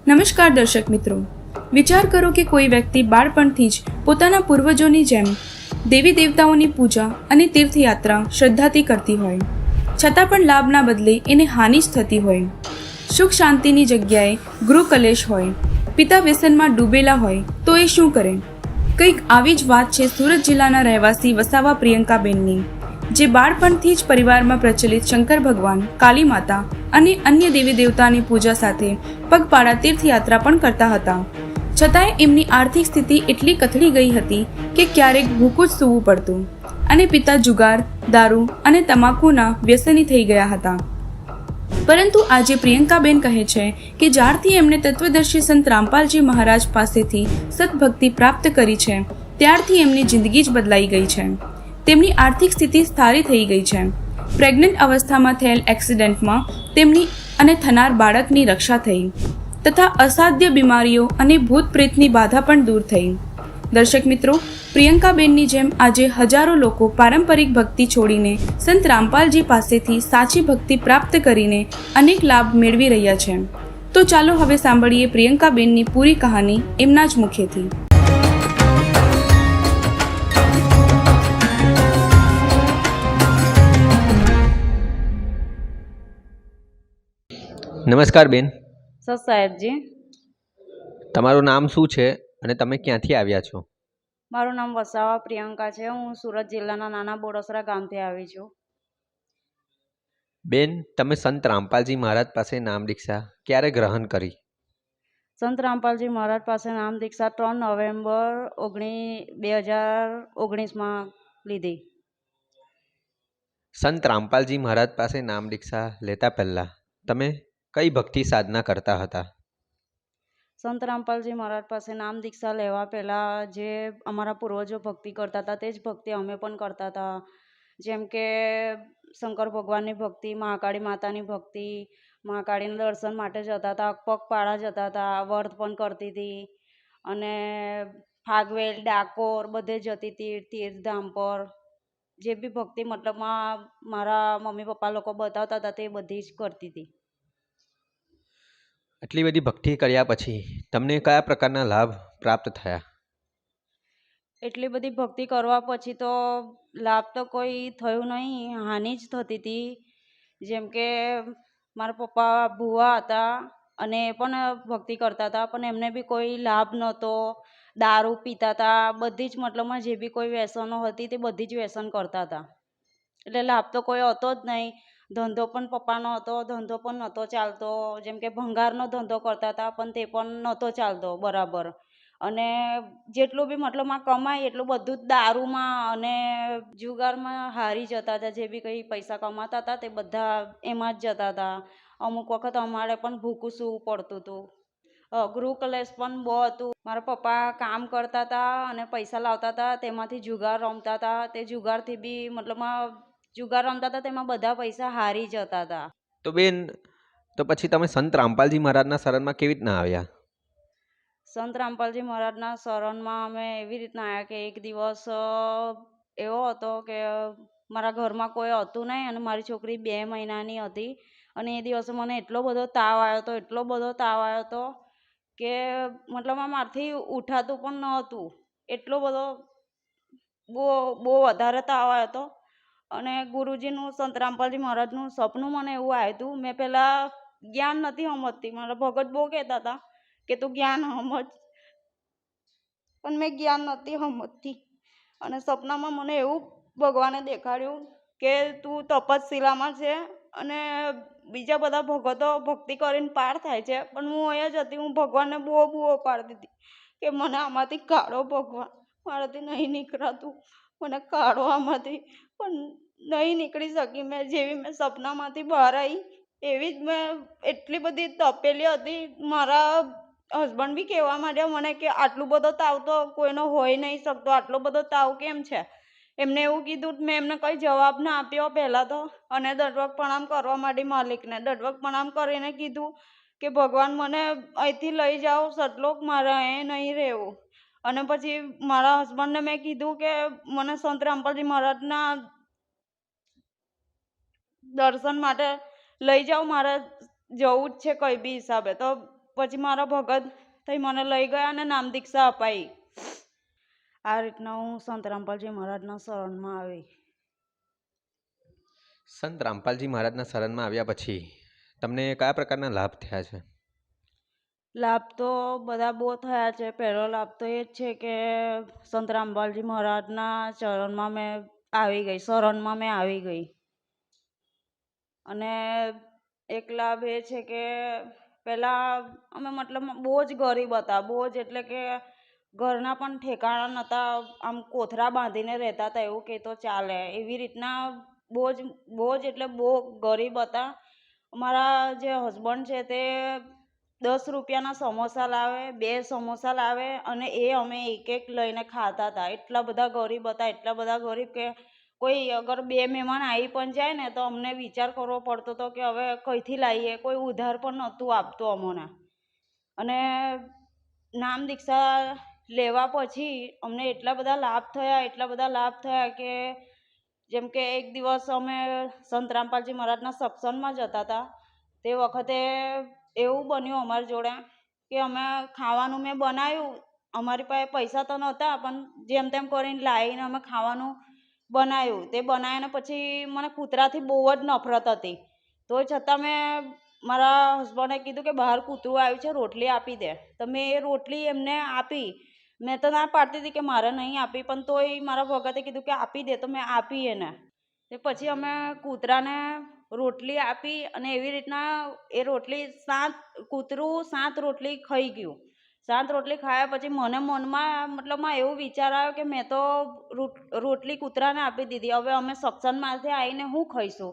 નમસ્કાર દર્શક મિત્રો, વિચાર કરો કે કોઈ વ્યક્તિ બાળપણથી જ પોતાના પૂર્વજોની જેમ દેવી દેવતાઓની પૂજા અને તીર્થયાત્રા શ્રદ્ધાથી કરતી હોય, છતાં પણ લાભના બદલે એને હાનિ જ થતી હોય. સુખ શાંતિની જગ્યાએ ગૃહ કલેશ હોય, પિતા વ્યસનમાં ડૂબેલા હોય તો એ શું કરે? કંઈક આવી જ વાત છે સુરત જિલ્લાના રહેવાસી વસાવા પ્રિયંકાબેનની, જે બાળપણથી જ પરિવારમાં પ્રચલિત શંકર ભગવાન, કાલી માતા અને અન્ય દેવી દેવતાની પૂજા સાથે પગપાળા તીર્થયાત્રા પણ કરતા હતા. છતાંય એમની આર્થિક સ્થિતિ એટલી કથળી ગઈ હતી કે ક્યારેક ભૂખું જ સૂવું પડતું અને પિતા જુગાર, દારૂ અને તમાકુના વ્યસની થઈ ગયા હતા. પરંતુ આજે પ્રિયંકાબેન કહે છે કે જ્યારથી એમણે તત્વદર્શી સંત રામપાલજી મહારાજ પાસેથી સદભક્તિ પ્રાપ્ત કરી છે, ત્યારથી એમની જિંદગી જ બદલાઈ ગઈ છે. તેમની આર્થિક સ્થિતિ સારી થઈ ગઈ છે. પ્રેગ્નન્ટ અવસ્થામાં થયેલ એક્સિડન્ટમાં તેમની અને થનાર બાળકની રક્ષા થઈ તથા અસાધ્ય બીમારીઓ અને ભૂત પ્રેતની બાધા પણ દૂર થઈ. દર્શક મિત્રો, પ્રિયંકાબેનની જેમ આજે હજારો લોકો પારંપરિક ભક્તિ છોડીને સંત રામપાલજી પાસેથી સાચી ભક્તિ પ્રાપ્ત કરીને અનેક લાભ મેળવી રહ્યા છે. તો ચાલો હવે સાંભળીએ પ્રિયંકાબેનની પૂરી કહાની એમના જ મુખેથી. નમસ્કાર બેન, સર સાહેબજી, તમારું નામ શું છે અને તમે ક્યાંથી આવ્યા છો? મારું નામ વસાવા પ્રિયંકા છે. હું સુરત જિલ્લાના નાના બોડસરા ગામથી આવી છું. બેન, તમે સંત રામપાલજી મહારાજ પાસે નામ દીક્ષા ક્યારે ગ્રહણ કરી? સંત રામપાલજી મહારાજ પાસે નામ દીક્ષા 3 નવેમ્બર 2019માં લીધી. સંત રામપાલજી મહારાજ પાસે નામ દીક્ષા લેતા પહેલા તમે કઈ ભક્તિ સાધના કરતા હતા? સંત રામપાલજી મહારાજ પાસે નામ દીક્ષા લેવા પહેલાં જે અમારા પૂર્વજો ભક્તિ કરતા હતા તે જ ભક્તિ અમે પણ કરતા હતા. જેમ કે શંકર ભગવાનની ભક્તિ, મહાકાળી માતાની ભક્તિ, મહાકાળીના દર્શન માટે જતા હતા, પગપાળા જતા હતા, વ્રત પણ કરતી હતી અને ફાગવેલ, ડાકોર બધે જતી હતી, તીર્થધામ પર જે બી ભક્તિ મતલબમાં મારા મમ્મી પપ્પા લોકો બતાવતા હતા તે બધી જ કરતી હતી. આટલી બધી ભક્તિ કર્યા પછી તમને કયા પ્રકારના લાભ પ્રાપ્ત થયા? એટલી બધી ભક્તિ કરવા પછી તો લાભ તો કોઈ થયું નહીં, હાનિ જ થતી હતી. જેમ કે મારા પપ્પા ભુવા હતા અને એ પણ ભક્તિ કરતા હતા, પણ એમને બી કોઈ લાભ નહોતો. દારૂ પીતા હતા, બધી જ મતલબમાં જે બી કોઈ વ્યસનો હતી તે બધી જ વ્યસન કરતા હતા. એટલે લાભ તો કોઈ હતો જ નહીં. ધંધો પણ પપ્પાનો હતો, ધંધો પણ નહોતો ચાલતો. જેમ કે ભંગારનો ધંધો કરતા હતા પણ તે પણ નહોતો ચાલતો બરાબર. અને જેટલું બી મતલબમાં કમાય એટલું બધું જ દારૂમાં અને જુગારમાં હારી જતા હતા. જે બી કંઈ પૈસા કમાતા હતા તે બધા એમાં જ જતા હતા. અમુક વખત અમારે પણ ભૂખું સૂવું પડતું હતું. ગૃહ કલેશ પણ બહુ હતું. મારા પપ્પા કામ કરતા હતા અને પૈસા લાવતા હતા, તેમાંથી જુગાર રમતા હતા. તે જુગારથી બી મતલબમાં જુગાર રમતા હતા તેમાં બધા પૈસા હારી જતા હતા. તો બેન, તો પછી તમે સંત રામપાલજી મહારાજના શરણમાં કેવી રીતના આવ્યા? સંત રામપાલજી મહારાજના શરણમાં અમે એવી રીતના આવ્યા કે એક દિવસ એવો હતો કે મારા ઘરમાં કોઈ હતું નહીં અને મારી છોકરી 2 મહિનાની હતી. અને એ દિવસે મને એટલો બધો તાવ આવ્યો હતો, એટલો બધો તાવ આવ્યો હતો કે મતલબ મારાથી ઉઠાતું પણ ન હતું. એટલો બધો બહુ વધારે તાવ આવ્યો હતો. અને ગુરુજીનું, સંત રામપાલજી મહારાજનું સપનું મને એવું આવ્યું હતું. મેં પહેલાં જ્ઞાન નથી સમજતી. મારા ભગત બહુ કહેતા હતા કે તું જ્ઞાન સમજ, પણ મેં જ્ઞાન નથી સમજતી. અને સપનામાં મને એવું ભગવાને દેખાડ્યું કે તું તપસ્શિલામાં છે અને બીજા બધા ભગતો ભક્તિ કરીને પાર થાય છે, પણ હું અહીંયા જ હતી. હું ભગવાનને બહુ પાડતી હતી કે મને આમાંથી કાઢો ભગવાન, મારાથી નહીં નીકળાતું, મને કાઢો આમાંથી. પણ નહીં નીકળી શકી. મેં સપનામાંથી બહાર આવી એવી જ મેં એટલી બધી તપેલી હતી. મારા હસબન્ડ બી કહેવા માંડ્યા મને કે આટલું બધો તાવ તો કોઈનો હોય નહીં શકતો, આટલો બધો તાવ કેમ છે? એમને એવું કીધું. મેં એમને કંઈ જવાબ ના આપ્યો પહેલાં તો. અને દંડવત પ્રણામ કરવા માંડી માલિકને. દંડવત પ્રણામ કરીને કીધું કે ભગવાન મને અહીંથી લઈ જાઓ સતલોક, મારે અહીં નહીં રહેવું. અને પછી મારા હસબન્ડને મેં કીધું કે મને સંત રામપાલજી મહારાજના દર્શન માટે લઈ જાઓ, મારે જવું જ છે કંઈ બી હિસાબે. તો પછી મારા ભગત થઈ મને લઈ ગયા અને નામ દીક્ષા અપાઈ. આ રીતના હું સંત રામપાલજી મહારાજના શરણમાં આવી. સંત રામપાલજી મહારાજના શરણમાં આવ્યા પછી તમને કયા પ્રકારના લાભ થયા છે? લાભ તો બધા બહુ થયા છે. પહેલો લાભ તો એ જ છે કે સંત રામપાલજી મહારાજના શરણમાં મેં આવી ગઈ. અને એક લાભ એ છે કે પહેલાં અમે મતલબ બહુ જ ગરીબ હતા. બહુ જ એટલે કે ઘરના પણ ઠેકાણા નહોતા. આમ કોથરા બાંધીને રહેતા હતા એવું કે તો ચાલે. એવી રીતના બહુ જ એટલે બહુ ગરીબ હતા. અમારા જે હસબન્ડ છે તે 10 રૂપિયાના સમોસા લાવે, 2 સમોસા લાવે અને એ અમે એક લઈને ખાતા હતા. એટલા બધા ગરીબ હતા, એટલા બધા ગરીબ કે કોઈ અગર 2 મહેમાન આવી પણ જાય ને તો અમને વિચાર કરવો પડતો હતો કે હવે કઈથી લાવીએ. કોઈ ઉધાર પણ નહોતું આપતું અમને. અને નામ દીક્ષા લેવા પછી અમને એટલા બધા લાભ થયા કે જેમ કે એક દિવસ અમે સંત રામપાલજી મહારાજના સત્સંગમાં જતા હતા. તે વખતે એવું બન્યું અમારી જોડે કે અમે ખાવાનું મેં બનાવ્યું. અમારી પાસે પૈસા તો નહોતા પણ જેમ તેમ કરીને લાવીને અમે ખાવાનું બનાવ્યું. તે બનાવીને પછી મને કૂતરાથી બહુ જ નફરત હતી. તો છતાં મેં મારા હસબન્ડે કીધું કે બહાર કૂતરું આવ્યું છે, રોટલી આપી દે. તો મેં એ રોટલી એમને આપી. મેં તો ના પાડતી હતી કે મારે નહીં આપી, પણ તોય મારા ભગતે કીધું કે આપી દે, તો મેં આપી એને. તે પછી અમે કૂતરાને રોટલી આપી અને એવી રીતના એ રોટલી કૂતરું 7 રોટલી ખાઈ ગયું. 7 રોટલી ખાયા પછી મને મનમાં મતલબમાં એવો વિચાર આવ્યો કે મેં તો રોટલી કૂતરાને આપી દીધી, હવે અમે સત્સંગમાંથી આવીને શું ખાઈશું.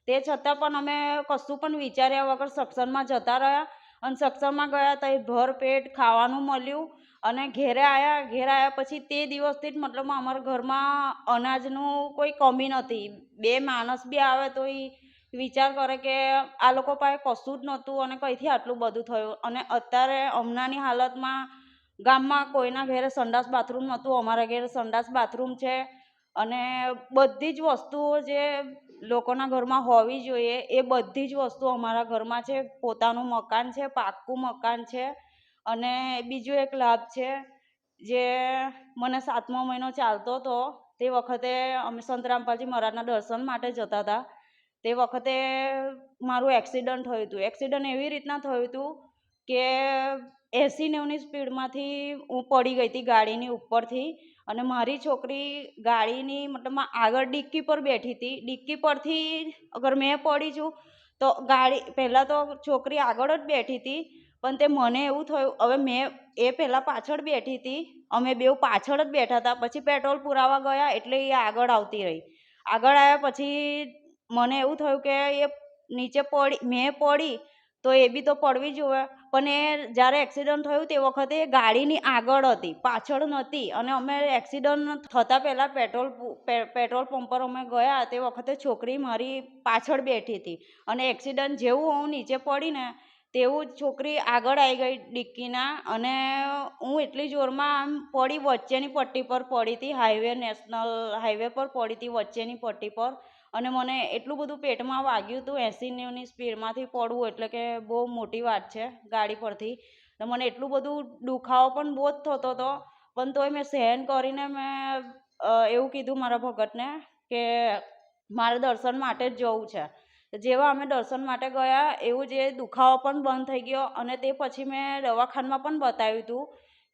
તે છતાં પણ અમે કશું પણ વિચાર્યા વગર સત્સંગમાં જતા રહ્યા અને સત્સંગમાં ગયા તો ભરપેટ ખાવાનું મળ્યું. અને ઘેરે આવ્યા પછી તે દિવસથી જ મતલબ અમારા ઘરમાં અનાજનું કોઈ કમી નથી. 2 માણસ બી આવે તો એ વિચાર કરે કે આ લોકો પાસે કશું જ નહોતું અને કઈથી આટલું બધું થયું. અને અત્યારે હમણાંની હાલતમાં ગામમાં કોઈના ઘરે સંડાસ બાથરૂમ નહોતું, અમારા ઘરે સંડાસ બાથરૂમ છે. અને બધી જ વસ્તુઓ જે લોકોના ઘરમાં હોવી જોઈએ એ બધી જ વસ્તુ અમારા ઘરમાં છે. પોતાનું મકાન છે, પાક્કું મકાન છે. અને બીજો એક લાભ છે જે મને 7મો મહિનો ચાલતો હતો તે વખતે અમે સંત રામપાલજી મહારાજના દર્શન માટે જતા હતા. તે વખતે મારું એક્સિડન્ટ થયું હતું. એક્સિડન્ટ એવી રીતના થયું હતું કે 80-90ની સ્પીડમાંથી હું પડી ગઈ હતી ગાડીની ઉપરથી. અને મારી છોકરી ગાડીની મતલબમાં આગળ ડિક્કી પર બેઠી હતી. ડિક્કી પરથી અગર મેં પડી છું તો પહેલાં તો છોકરી આગળ જ બેઠી હતી, પણ તે મને એવું થયું હવે એ પહેલાં પાછળ બેઠી હતી, અમે બેઉ પાછળ જ બેઠા હતા. પછી પેટ્રોલ પુરાવા ગયા એટલે એ આગળ આવતી રહી. આગળ આવ્યા પછી મને એવું થયું કે એ નીચે મેં પડી તો એ બી તો પડવી જોઈએ. પણ એ જ્યારે એક્સિડન્ટ થયું તે વખતે ગાડીની આગળ હતી, પાછળ નહોતી. અને અમે એક્સિડન્ટ થતાં પહેલાં પેટ્રોલ પંપ પર અમે ગયા તે વખતે છોકરી મારી પાછળ બેઠી હતી. અને એક્સિડન્ટ જેવું હું નીચે પડીને તેવું જ છોકરી આગળ આવી ગઈ ડિક્કીના. અને હું એટલી જોરમાં આમ પડી, વચ્ચેની પટ્ટી પર પડી હતી. નેશનલ હાઈવે પર પડી હતી, વચ્ચેની પટ્ટી પર. અને મને એટલું બધું પેટમાં વાગ્યું હતું. 80-90ની સ્પીડમાંથી પડવું એટલે કે બહુ મોટી વાત છે ગાડી પરથી. તો મને એટલું બધું દુખાવો પણ બહુ જ થતો હતો. પણ તોય મેં સહન કરીને મેં એવું કીધું મારા ભગતને કે મારે દર્શન માટે જ જવું છે. જેવા અમે દર્શન માટે ગયા એવું જે દુખાવો પણ બંધ થઈ ગયો. અને તે પછી મેં દવાખાનામાં પણ બતાવ્યું હતું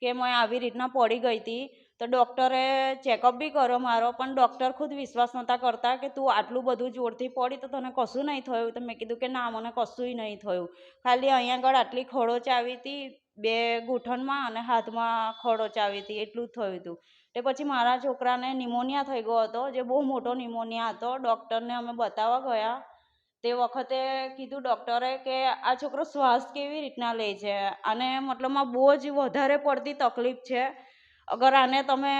કે મેં આવી રીતના પડી ગઈ હતી. તો ડૉક્ટરે ચેકઅપ બી કર્યો મારો, પણ ડૉક્ટર ખુદ વિશ્વાસ નહોતા કરતા કે તું આટલું બધું જોરથી પડી તો તને કશું નહીં થયું. તો મેં કીધું કે ના, મને કશુંય નહીં થયું. ખાલી અહીંયા આગળ આટલી ખરોચ આવી હતી 2 ઘૂંટણમાં અને હાથમાં ખરોચ આવી હતી, એટલું જ થયું હતું. તે પછી મારા છોકરાને નિમોનિયા થઈ ગયો હતો, જે બહુ મોટો નિમોનિયા હતો. ડૉક્ટરને અમે બતાવવા ગયા તે વખતે કીધું ડૉક્ટરે કે આ છોકરો શ્વાસ કેવી રીતના લે છે, અને મતલબમાં બહુ જ વધારે પડતી તકલીફ છે. અગર આને તમે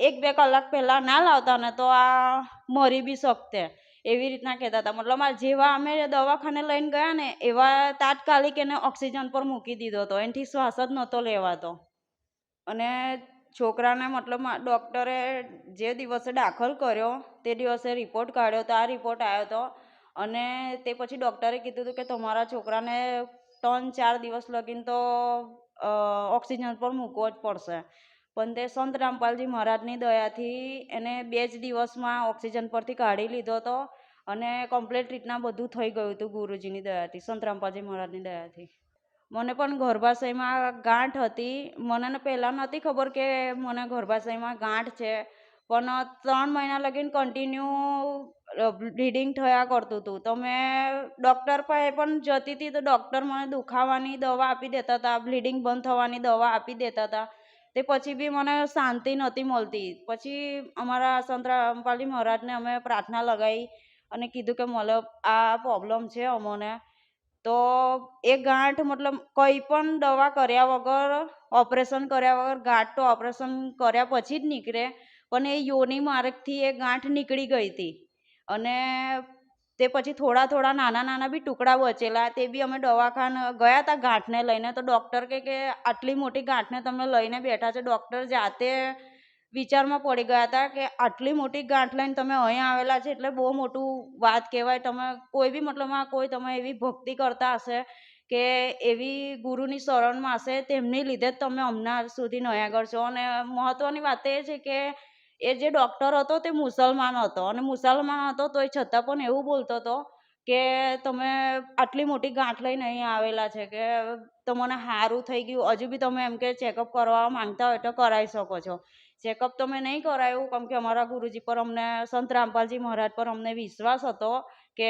1-2 કલાક પહેલાં ના લાવતા ને તો આ મરી બી શકતે, એવી રીતના કહેતા હતા. મતલબ જેવા અમે દવાખાને લઈને ગયા ને એવા તાત્કાલિક એને ઓક્સિજન પર મૂકી દીધો હતો. એનાથી શ્વાસ જ નહોતો લેવાતો. અને છોકરાને મતલબમાં ડૉક્ટરે જે દિવસે દાખલ કર્યો તે દિવસે રિપોર્ટ કાઢ્યો તો આ રિપોર્ટ આવ્યો હતો. અને તે પછી ડૉક્ટરે કીધું હતું કે તમારા છોકરાને 3-4 દિવસ લગીને તો ઓક્સિજન પર મૂકવો જ પડશે. પણ તે સંત રામપાલજી મહારાજની દયાથી એને 2 જ દિવસમાં ઓક્સિજન પરથી કાઢી લીધો હતો અને કમ્પ્લીટ રીતના બધું થઈ ગયું હતું ગુરુજીની દયાથી, સંત રામપાલજી મહારાજની દયાથી. મને પણ ગર્ભાશયમાં ગાંઠ હતી. મને પહેલાં નહોતી ખબર કે મને ગર્ભાશયમાં ગાંઠ છે, પણ 3 મહિના લગીને કન્ટિન્યુ બ્લીડિંગ થયા કરતું હતું. તો મેં ડૉક્ટર પાસે પણ જતી હતી તો ડૉક્ટર મને દુખાવાની દવા આપી દેતા હતા, બ્લીડિંગ બંધ થવાની દવા આપી દેતા હતા. તે પછી બી મને શાંતિ નહોતી મળતી. પછી અમારા સંત રામપાલજી મહારાજને અમે પ્રાર્થના લગાવી અને કીધું કે મતલબ આ પ્રોબ્લેમ છે અમોને. તો એ ગાંઠ મતલબ કંઈ પણ દવા કર્યા વગર, ઓપરેશન કર્યા વગર, ગાંઠ તો ઓપરેશન કર્યા પછી જ નીકળે, પણ એ યોની માર્ગથી એ ગાંઠ નીકળી ગઈ હતી. અને તે પછી થોડા નાના બી ટુકડા બચેલા, તે બી અમે દવાખાને ગયા હતા ગાંઠને લઈને. તો ડૉક્ટર કે આટલી મોટી ગાંઠને તમે લઈને બેઠા છો. ડૉક્ટર જાતે વિચારમાં પડી ગયા હતા કે આટલી મોટી ગાંઠ લઈને તમે અહીંયા આવેલા છે એટલે બહુ મોટું વાત કહેવાય. તમે કોઈ બી મતલબમાં કોઈ તમે એવી ભક્તિ કરતા હશે કે એવી ગુરુની શરણમાં હશે, તેમની લીધે જ તમે હમણાં સુધી અહીં આગળ છો. અને મહત્ત્વની વાત એ છે કે એ જે ડૉક્ટર હતો તે મુસલમાન હતો, અને મુસલમાન હતો તોય છતાં પણ એવું બોલતો હતો કે તમે આટલી મોટી ગાંઠ લઈને અહીં આવેલા છે કે તમને સારું થઈ ગયું, હજુ બી તમે એમ કે ચેકઅપ કરવા માંગતા હોય તો કરાવી શકો છો. ચેકઅપ તો મેં નહીં કરાવ્યું, કેમ કે અમારા ગુરુજી પર અમને, સંત રામપાલજી મહારાજ પર અમને વિશ્વાસ હતો કે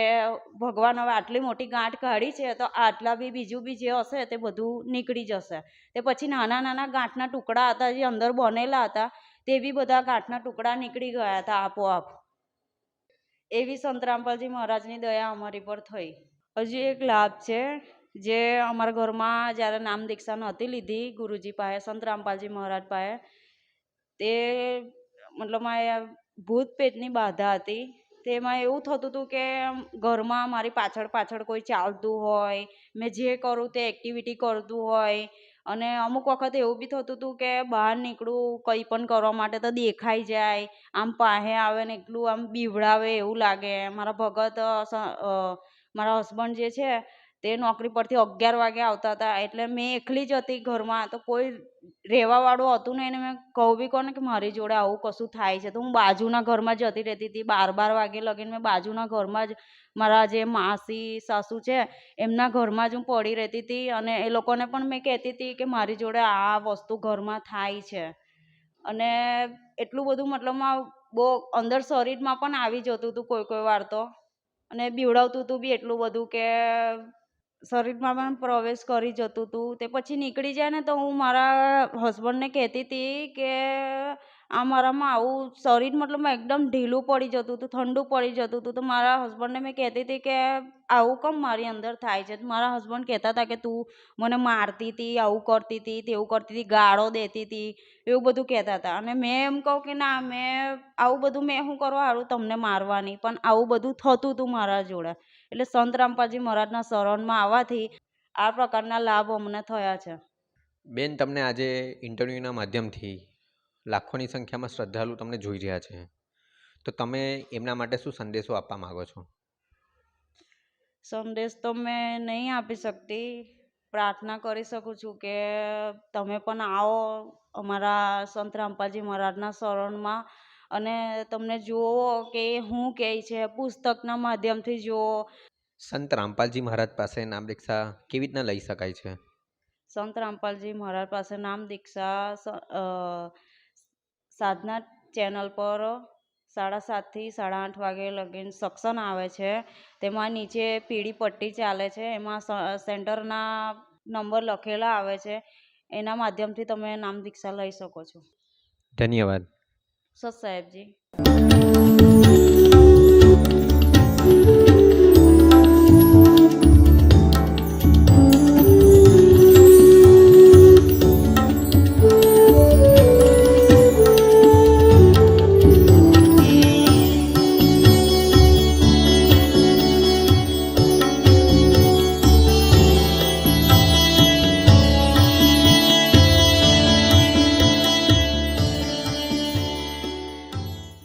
ભગવાન હવે આટલી મોટી ગાંઠ કાઢી છે તો આટલા બી બીજું બી જે હશે તે બધું નીકળી જશે. તે પછી નાના ગાંઠના ટુકડા હતા જે અંદર બનેલા હતા, તે બી બધા ગાંઠના ટુકડા નીકળી ગયા હતા આપોઆપ. એવી સંત રામપાલજી મહારાજની દયા અમારી પર થઈ. હજી એક લાભ છે જે અમારા ઘરમાં જ્યારે નામ દીક્ષા નહોતી લીધી ગુરુજી પાસે, સંત રામપાલજી મહારાજ પાસે, તે મતલબ ભૂત પેટની બાધા હતી. તેમાં એવું થતું હતું કે ઘરમાં મારી પાછળ કોઈ ચાલતું હોય, મેં જે કરું તે એક્ટિવિટી કરતું હોય, અને અમુક વખત એવું બી થતું હતું કે બહાર નીકળું કંઈ પણ કરવા માટે તો દેખાઈ જાય, આમ પાસે આવે ને એટલું આમ બીવડાવે એવું લાગે. મારા ભગત મારા હસબન્ડ જે છે તે નોકરી પરથી 11 વાગે આવતા હતા, એટલે મેં એકલી જ હતી ઘરમાં, તો કોઈ રહેવાવાળું હતું નહીં. ને મેં કહું બી કોને કે મારી જોડે આવું કશું થાય છે, તો હું બાજુના ઘરમાં જતી રહેતી હતી. 12 વાગે લગીને મેં બાજુના ઘરમાં જ, મારા જે માસી સાસુ છે એમના ઘરમાં જ હું પડી રહેતી હતી. અને એ લોકોને પણ મેં કહેતી હતી કે મારી જોડે આ વસ્તુ ઘરમાં થાય છે. અને એટલું બધું મતલબમાં બહુ અંદર શરીરમાં પણ આવી જતું હતું કોઈ વાર તો, અને બીવડાવતું હતું બી એટલું બધું કે શરીરમાં પણ પ્રવેશ કરી જતું હતું. તે પછી નીકળી જાય ને તો હું મારા હસબન્ડને કહેતી હતી કે આ મારામાં આવું શરીર મતલબ એકદમ ઢીલું પડી જતું હતું, ઠંડુ પડી જતું હતું. તો મારા હસબન્ડને મેં કહેતી હતી કે આવું કેમ મારી અંદર થાય છે. તો મારા હસબન્ડ કહેતા હતા કે તું મને મારતી હતી, આવું કરતી હતી, તેવું કરતી હતી, ગાળો દેતી હતી, એવું બધું કહેતા હતા. અને મેં એમ કહું કે ના, મેં આવું બધું મેં શું કરવા હારું તમને મારવાની, પણ આવું બધું થતું હતું મારા જોડે. એટલે સંત રામપાલજી મહારાજના શરણમાં આવવાથી આ પ્રકારના લાભ અમને થયા છે. બેન, તમને આજે ઇન્ટરવ્યૂના માધ્યમથી લાખોની સંખ્યામાં શ્રદ્ધાળુ તમને જોઈ રહ્યા છે, તો તમે એમના માટે શું સંદેશો આપવા માગો છો? સંદેશ તો મેં નહીં આપી શકતી. પ્રાર્થના કરી શકું છું કે તમે પણ આવો અમારા સંત રામપાલજી મહારાજના શરણમાં, અને તમને જુઓ કે શું કહે છે, પુસ્તકના માધ્યમથી જુઓ. સંત રામપાલજી મહારાજ પાસે નામ દીક્ષા કેવી રીતના લઈ શકાય છે? સંત રામપાલજી મહારાજ પાસે નામ દીક્ષા સાધના ચેનલ પર 7:30 થી 8:30 વાગે લગીને સત્સંગ આવે છે. તેમાં નીચે પીળી પટ્ટી ચાલે છે, એમાં સેન્ટરના નંબર લખેલા આવે છે. એના માધ્યમથી તમે નામ દીક્ષા લઈ શકો છો. ધન્યવાદ. સત સાહેબજી.